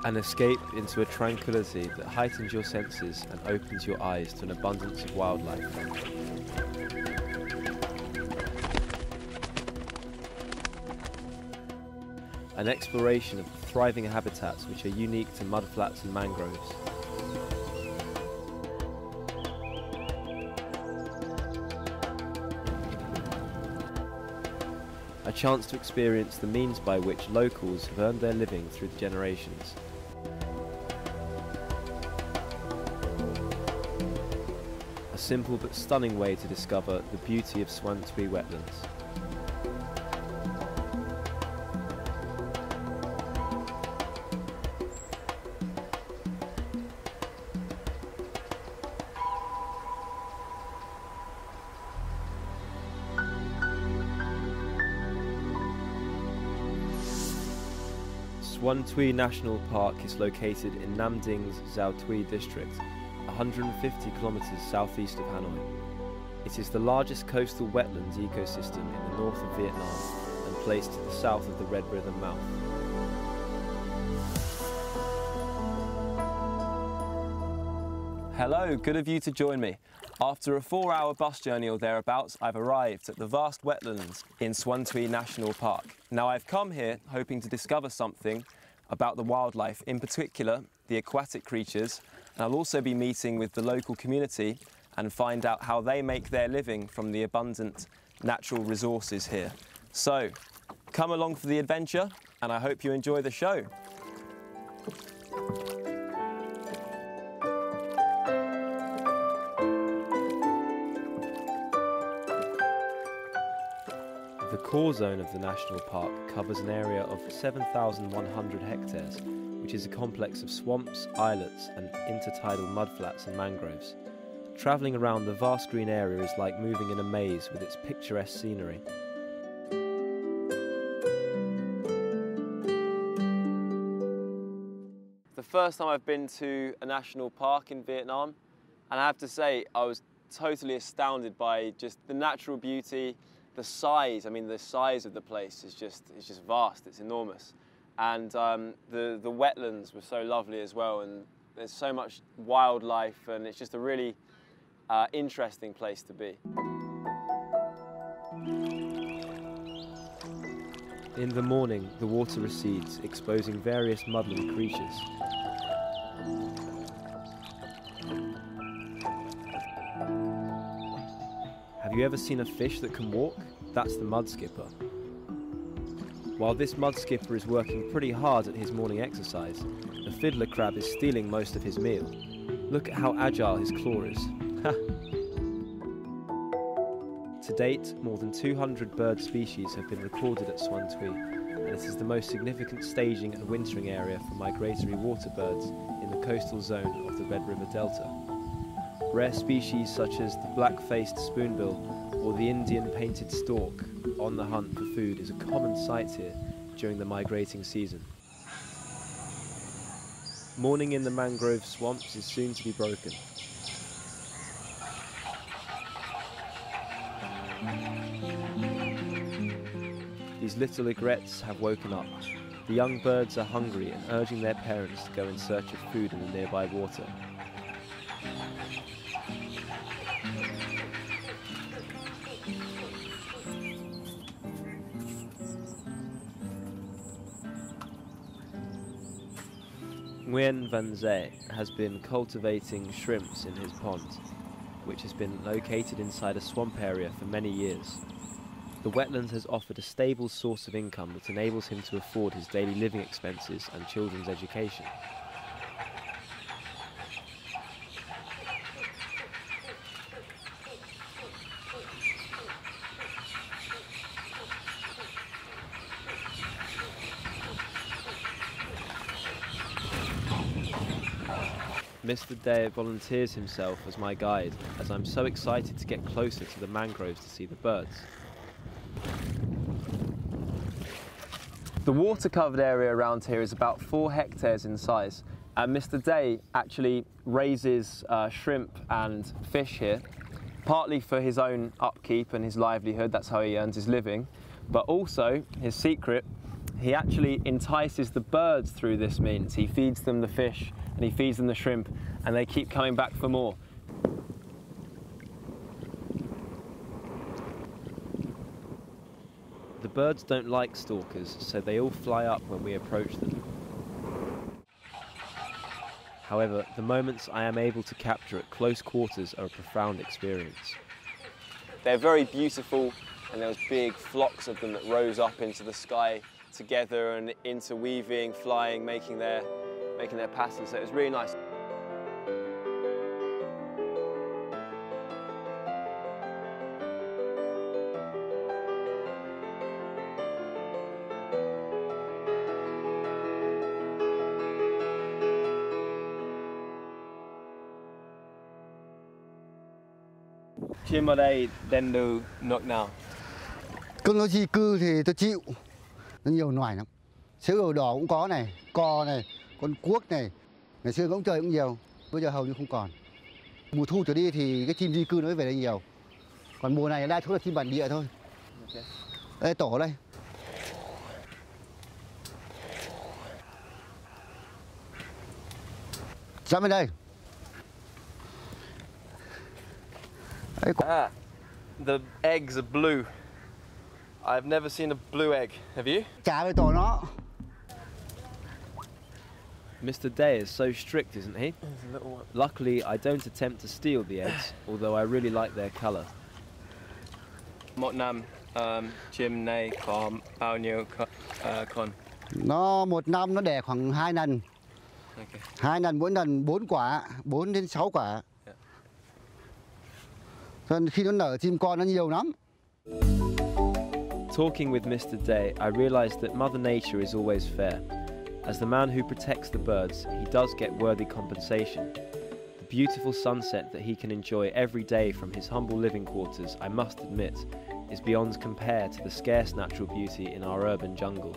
An escape into a tranquility that heightens your senses and opens your eyes to an abundance of wildlife. An exploration of the thriving habitats which are unique to mudflats and mangroves. A chance to experience the means by which locals have earned their living through the generations. A simple but stunning way to discover the beauty of Swann wetlands. Swann National Park is located in Nam Ding's Giao Thuy district, 150 kilometers southeast of Hanoi. It is the largest coastal wetlands ecosystem in the north of Vietnam and placed to the south of the Red River mouth. Hello, good of you to join me. After a 4-hour bus journey or thereabouts, I've arrived at the vast wetlands in Swann National Park. Now I've come here hoping to discover something about the wildlife, in particular the aquatic creatures, and I'll also be meeting with the local community and find out how they make their living from the abundant natural resources here. So, come along for the adventure, and I hope you enjoy the show. The core zone of the national park covers an area of 7,100 hectares, which is a complex of swamps, islets and intertidal mudflats and mangroves. Travelling around the vast green area is like moving in a maze with its picturesque scenery. The first time I've been to a national park in Vietnam, and I have to say I was totally astounded by just the natural beauty. The size, I mean, the size of the place is just vast, it's enormous. And the wetlands were so lovely as well, and there's so much wildlife, and it's just a really interesting place to be. In the morning, the water recedes, exposing various mudland creatures. Have you ever seen a fish that can walk? That's the Mudskipper. While this Mudskipper is working pretty hard at his morning exercise, the fiddler crab is stealing most of his meal. Look at how agile his claw is. To date, more than 200 bird species have been recorded at Swann, and it is the most significant staging and wintering area for migratory water birds in the coastal zone of the Red River Delta. Rare species such as the black-faced spoonbill or the Indian painted stork on the hunt for food is a common sight here during the migrating season. Morning in the mangrove swamps is soon to be broken. These little egrets have woken up. The young birds are hungry and urging their parents to go in search of food in the nearby water. Nguyen Van Zee has been cultivating shrimps in his pond, which has been located inside a swamp area for many years. The wetlands has offered a stable source of income that enables him to afford his daily living expenses and children's education. Mr. Day volunteers himself as my guide, as I'm so excited to get closer to the mangroves to see the birds. The water-covered area around here is about 4 hectares in size, and Mr. Day actually raises shrimp and fish here, partly for his own upkeep and his livelihood. That's how he earns his living, but also his secret, He actually entices the birds through this means. He feeds them the fish and he feeds them the shrimp, and they keep coming back for more. The birds don't like stalkers, so they all fly up when we approach them. However, the moments I am able to capture at close quarters are a profound experience. They're very beautiful, and there's big flocks of them that rose up into the sky together and interweaving, flying, making their patterns. So it was really nice. Chim ở đây đến từ nước nào? Cưng nó di cư thì tôi chịu. Nó nhiều loài lắm. Sếu đầu đỏ cũng có này, cò này, con cuốc này. Ngày xưa cũng chơi cũng nhiều, bây giờ hầu như không còn. Mùa thu trở đi thì cái chim di cư nó mới về đây nhiều. Còn mùa này đa số là chim bản địa thôi. Okay. Đây tổ đây. Dám bên đây. Ah, the eggs are blue. I've never seen a blue egg. Have you? Trả về tổ nó. Mr. Day is so strict, isn't he? Luckily, I don't attempt to steal the eggs, although I really like their colour. Một năm, chim này có bao nhiêu con? Nó một năm nó đẻ khoảng 2 lần. Okay. 2 lần, mỗi lần 4 quả, 4 đến 6 quả. Nên khi nó nở chim con nó nhiều lắm. Talking with Mr. Day, I realised that Mother Nature is always fair. As the man who protects the birds, he does get worthy compensation. The beautiful sunset that he can enjoy every day from his humble living quarters, I must admit, is beyond compare to the scarce natural beauty in our urban jungle.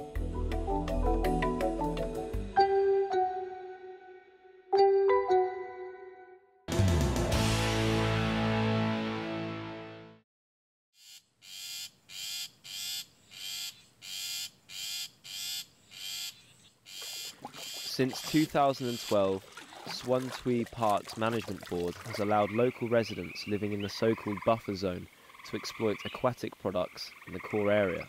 Since 2012, Swann Park's Management Board has allowed local residents living in the so-called buffer zone to exploit aquatic products in the core area.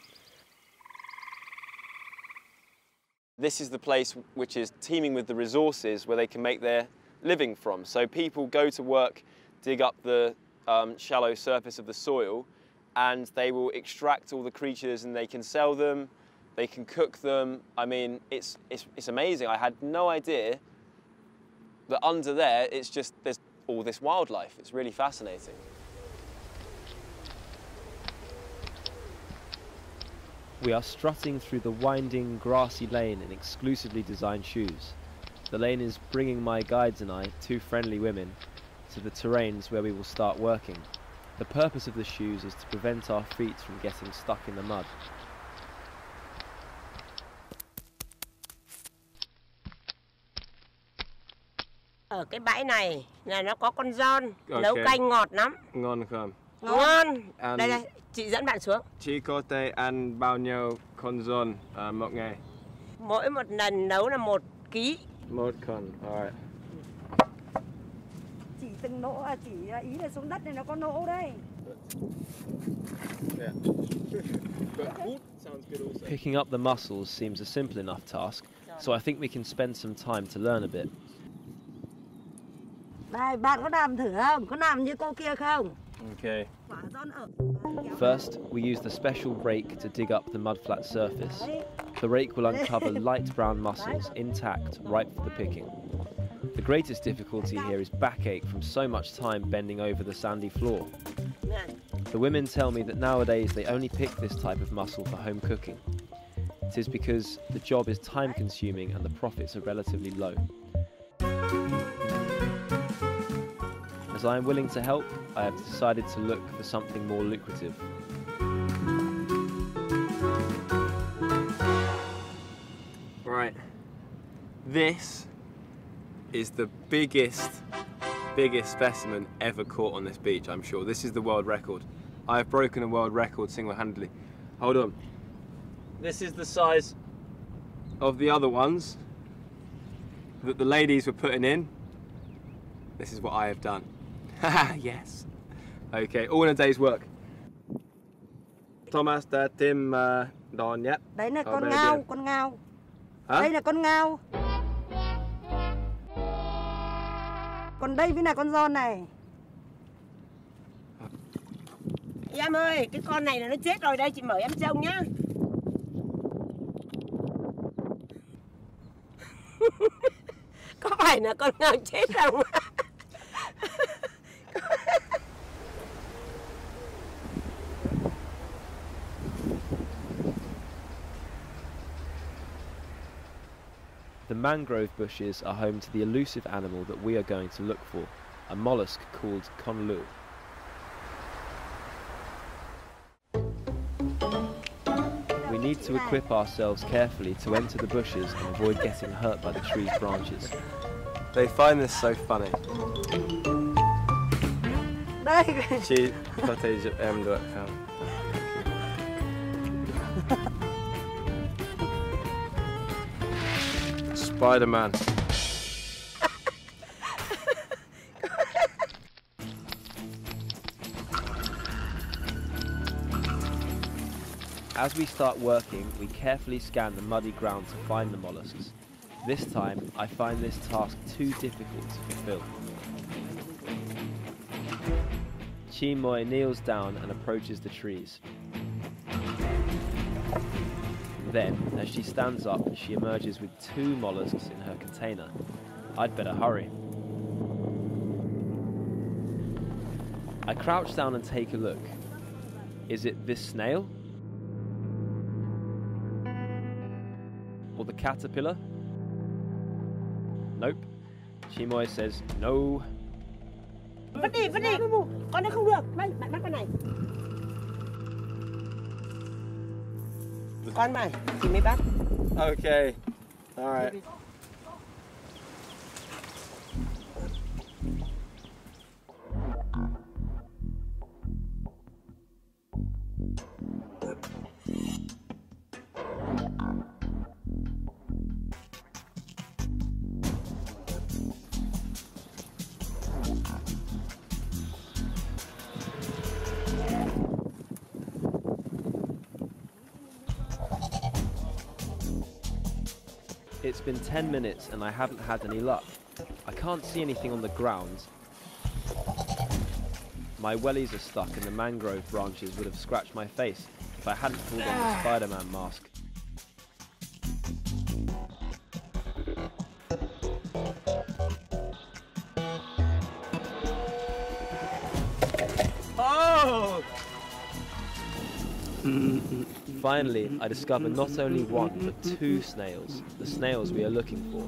This is the place which is teeming with the resources where they can make their living from. So people go to work, dig up the shallow surface of the soil, and they will extract all the creatures and they can sell them. They can cook them. I mean, it's amazing. I had no idea that under there, there's all this wildlife. It's really fascinating. We are strutting through the winding, grassy lane in exclusively designed shoes. The lane is bringing my guides and I, 2 friendly women, to the terrains where we will start working. The purpose of the shoes is to prevent our feet from getting stuck in the mud. Ở cái bãi này là nó có con giòn, nấu canh ngọt lắm. Ngon không? Ngon. Đây, chị dẫn bạn xuống. Chị có thể ăn bao nhiêu con giòn một ngày? Mỗi một lần nấu là 1 ký. 1 con, alright. Chỉ từng nỗ, chỉ ý là xuống đất này nó có nỗ đây. Picking up the mussels seems a simple enough task, so I think we can spend some time to learn a bit. Đây, bạn có làm thử không? Có làm như cô kia không? Okay. First, we use the special rake to dig up the mudflat surface. The rake will uncover light brown mussels, intact, ripe for the picking. The greatest difficulty here is backache from so much time bending over the sandy floor. The women tell me that nowadays they only pick this type of mussel for home cooking. It is because the job is time consuming and the profits are relatively low. As I am willing to help, I have decided to look for something more lucrative. Right, this is the biggest specimen ever caught on this beach, I'm sure. This is the world record. I have broken a world record single-handedly. Hold on. This is the size of the other ones that the ladies were putting in, this is what I have done. Yes. Okay, all in a day's work. Thomas đã tìm đòn nhé. Đấy là con ngao, con ngao. Hả? Đây là con ngao. Còn đây với là con giòn này. Em ơi, cái con này là nó chết rồi đây, chị mời em trông nhá. Có phải là con ngao chết không? The mangrove bushes are home to the elusive animal that we are going to look for, a mollusk called conlu. We need to equip ourselves carefully to enter the bushes and avoid getting hurt by the tree's branches. They find this so funny. Đây. Chị có thể giúp em được không? Spider-Man. As we start working, we carefully scan the muddy ground to find the mollusks. This time, I find this task too difficult to fulfill. Chimoy kneels down and approaches the trees. Then, as she stands up, she emerges with 2 mollusks in her container. I'd better hurry. I crouch down and take a look. Is it this snail? Or the caterpillar? Nope. Chimoy says no. Vứt đi, con nó không được. Bạn bắt con này. Con mày, chị mới bắt. Okay. All right. It's been 10 minutes and I haven't had any luck. I can't see anything on the ground. My wellies are stuck and the mangrove branches would have scratched my face if I hadn't pulled on the Spider-Man mask. Oh! Finally, I discover not only 1 but 2 snails, the snails we are looking for.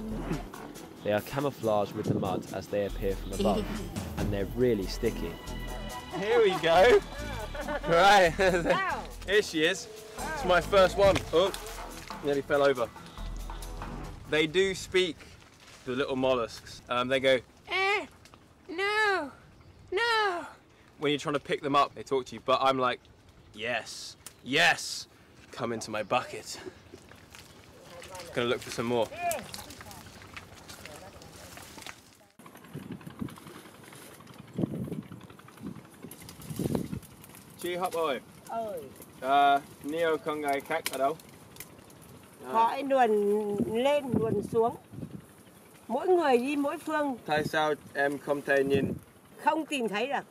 They are camouflaged with the mud as they appear from above, and they're really sticky. Here we go. Right, here she is. It's my first one. Oh, nearly fell over. They do speak, the little mollusks. They go, No, no. when you're trying to pick them up, they talk to you, but I'm like, yes, yes, come into my bucket. Gonna look for some more. Chị Hấp ơi, Neo con gái khác ở đâu? Hỏi luồn lên, luồn xuống. Mỗi người đi mỗi phương. Tại sao em không thể nhìn? Không tìm thấy được.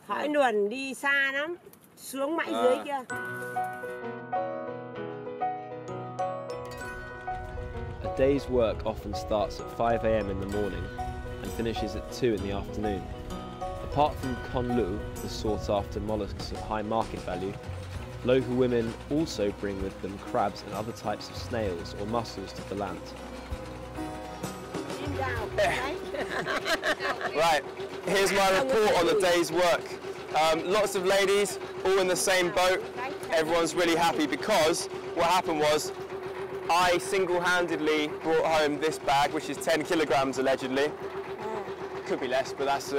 Hỏi luồn đi xa lắm. Xuống mãi dưới kia. A day's work often starts at 5 a.m. in the morning and finishes at 2 in the afternoon. Apart from conlu, the sought-after mollusks of high market value, local women also bring with them crabs and other types of snails or mussels to the land. Right, here's my report on the day's work. Lots of ladies, all in the same boat. Everyone's really happy because what happened was I single-handedly brought home this bag, which is 10 kilograms allegedly. Could be less, but that's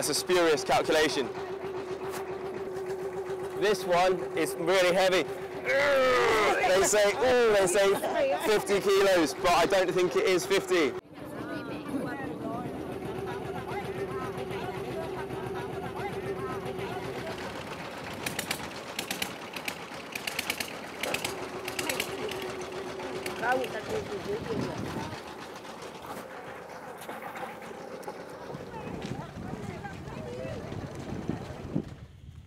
a spurious calculation. This one is really heavy. They say 50 kilos, but I don't think it is 50.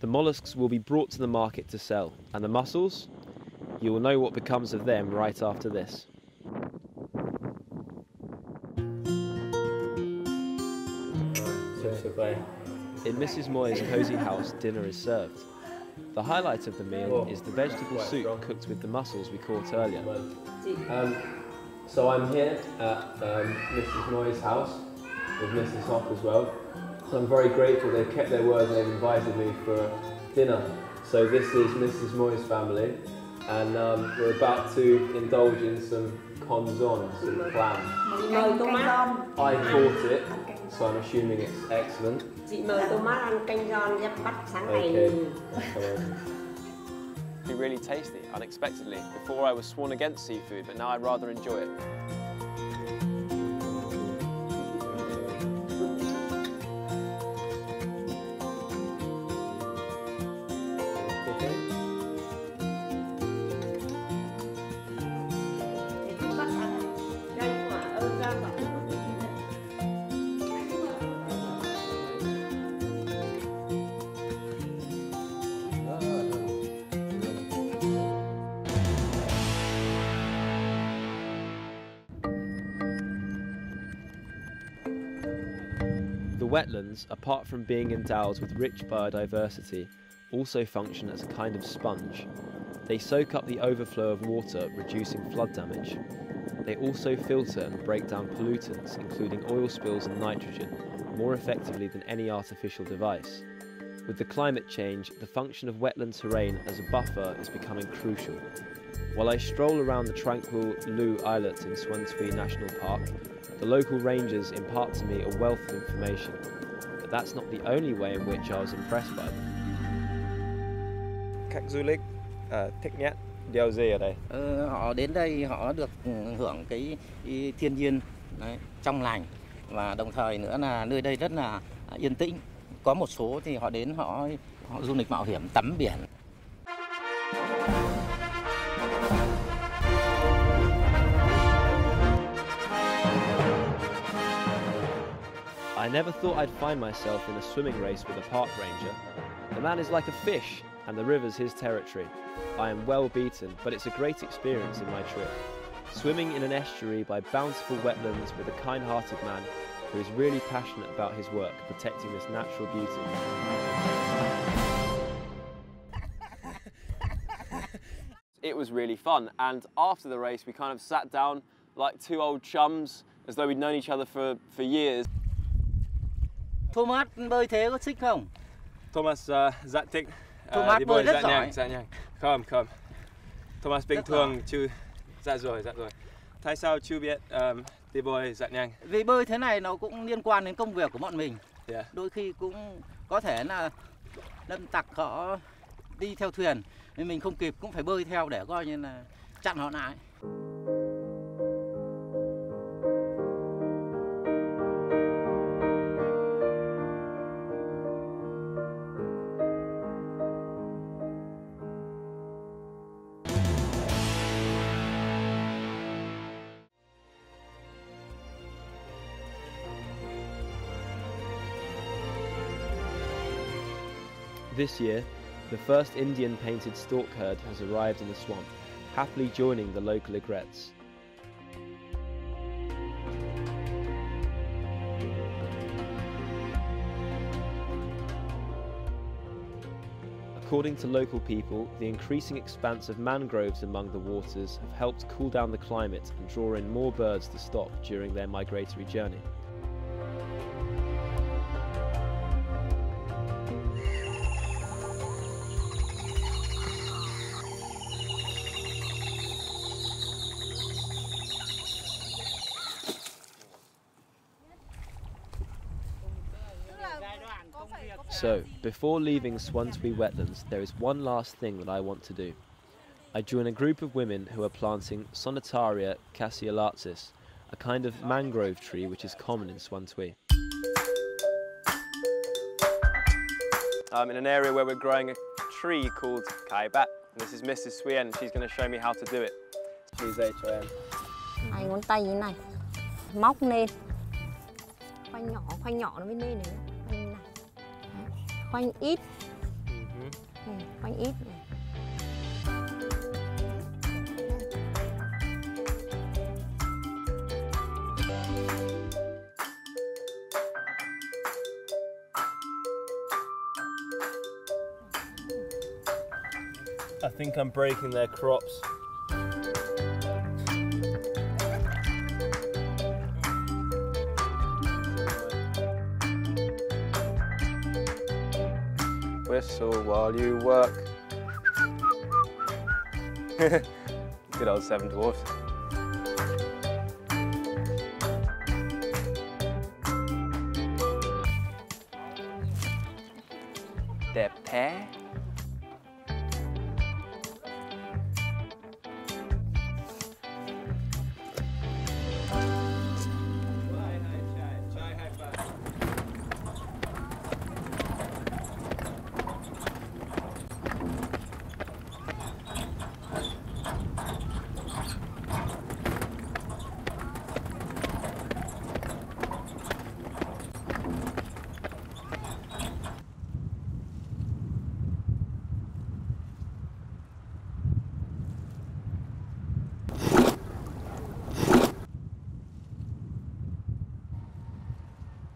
The mollusks will be brought to the market to sell, and the mussels? You will know what becomes of them right after this. In Mrs. Moy's cosy house, dinner is served. The highlight of the meal is the vegetable soup cooked with the mussels we caught earlier. So I'm here at Mrs. Moy's house with Mrs. Hock as well. So I'm very grateful they've kept their word and they've invited me for dinner. So this is Mrs. Moy's family, and we're about to indulge in some conson, some clam. I caught it, so I'm assuming it's excellent. Chị mời Thomas ăn canh giòn dắp bắt sáng nay. Okay. Be really tasty, unexpectedly. Before I was sworn against seafood, but now I rather enjoy it. The wetlands, apart from being endowed with rich biodiversity, also function as a kind of sponge. They soak up the overflow of water, reducing flood damage. They also filter and break down pollutants, including oil spills and nitrogen, more effectively than any artificial device. With the climate change, the function of wetland terrain as a buffer is becoming crucial. While I stroll around the tranquil Loo Islet in Swann National Park, the local rangers impart to me a wealth of information, but that's not the only way in which I was impressed by them. Khách du lịch thích nhất điều gì ở đây? Họ đến đây họ được hưởng cái thiên nhiên đấy, trong lành, và đồng thời nữa là nơi đây rất là yên tĩnh. Có một số thì họ đến họ du lịch mạo hiểm tắm biển. I never thought I'd find myself in a swimming race with a park ranger. The man is like a fish, and the river's his territory. I am well beaten, but it's a great experience in my trip. Swimming in an estuary by bountiful wetlands with a kind-hearted man who is really passionate about his work, protecting this natural beauty. It was really fun, and after the race we kind of sat down like two old chums, as though we'd known each other for years. Thomas bơi thế có thích không? Thomas dạ thích. Thomas bơi rất giỏi. Dạ nhanh. Không. Thomas bình thường chứ. Dạ rồi. Tại sao chưa biết đi bơi dạ nhanh? Vì bơi thế này nó cũng liên quan đến công việc của bọn mình. Yeah. Đôi khi cũng có thể là lâm tặc họ đi theo thuyền, nên mình không kịp cũng phải bơi theo để coi như là chặn họ lại. This year, the first Indian painted stork herd has arrived in the swamp, happily joining the local egrets. According to local people, the increasing expanse of mangroves among the waters have helped cool down the climate and draw in more birds to stop during their migratory journey. So, before leaving Swann Wetlands, there is one last thing that I want to do. I join a group of women who are planting Sonetaria cassiolatus, a kind of mangrove tree which is common in Swann Thủy. I'm in an area where we're growing a tree called Kai Bat. This is Mrs. Swann, and she's going to show me how to do it. Please, H.O.M. Hai ngón tay như này, móc lên, khoanh nhỏ nó mới lên này, khoanh như này, khoanh ít, khoanh ít này. I think I'm breaking their crops. Whistle while you work. Good old Seven Dwarfs. Đẹp thế.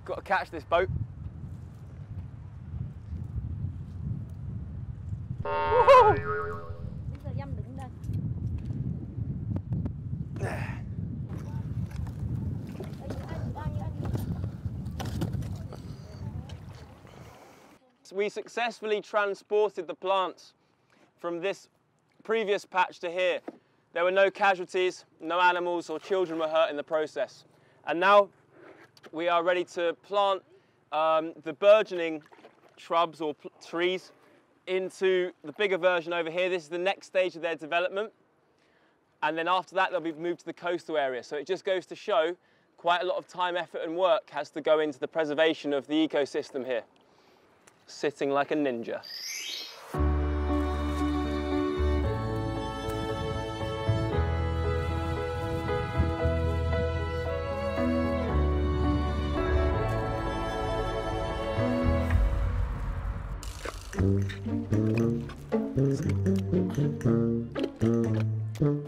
Got to catch this boat. Bây giờ em đứng đây. We successfully transported the plants from this previous patch to here. There were no casualties, no animals or children were hurt in the process. And now we are ready to plant the burgeoning shrubs or trees into the bigger version over here. This is the next stage of their development. And then after that, they'll be moved to the coastal area. So it just goes to show quite a lot of time, effort and work has to go into the preservation of the ecosystem here. Sitting like a ninja.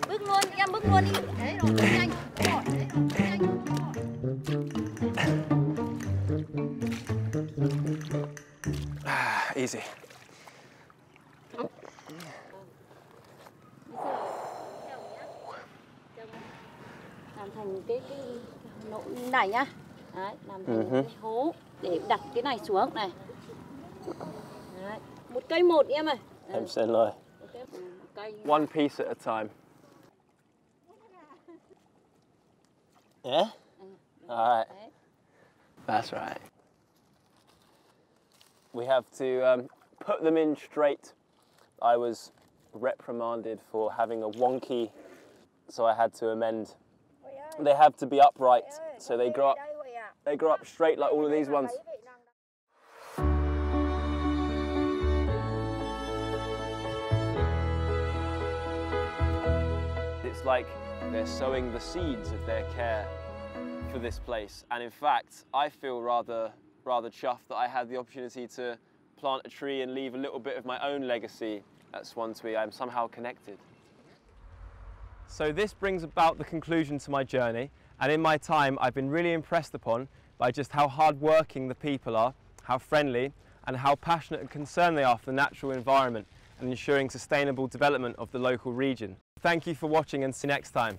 Bước luôn, em bước luôn đi. Đấy rồi, nhanh. Đấy rồi, nhanh. Easy. Làm thành cái nỗ như này nhá. Đấy, làm thành cái hố để đặt cái này xuống này. Đấy. Một cây một em ơi. Em xin lỗi. One piece at a time. Yeah? All right. That's right. We have to put them in straight. I was reprimanded for having a wonky, so I had to amend. They have to be upright, so they grow up straight like all of these ones. It's like they're sowing the seeds of their care for this place. And in fact, I feel rather chuffed that I had the opportunity to plant a tree and leave a little bit of my own legacy at Swann Thủy. I'm somehow connected. So this brings about the conclusion to my journey. And in my time, I've been really impressed upon by just how hard-working the people are, how friendly, and how passionate and concerned they are for the natural environment and ensuring sustainable development of the local region. Thank you for watching and see you next time.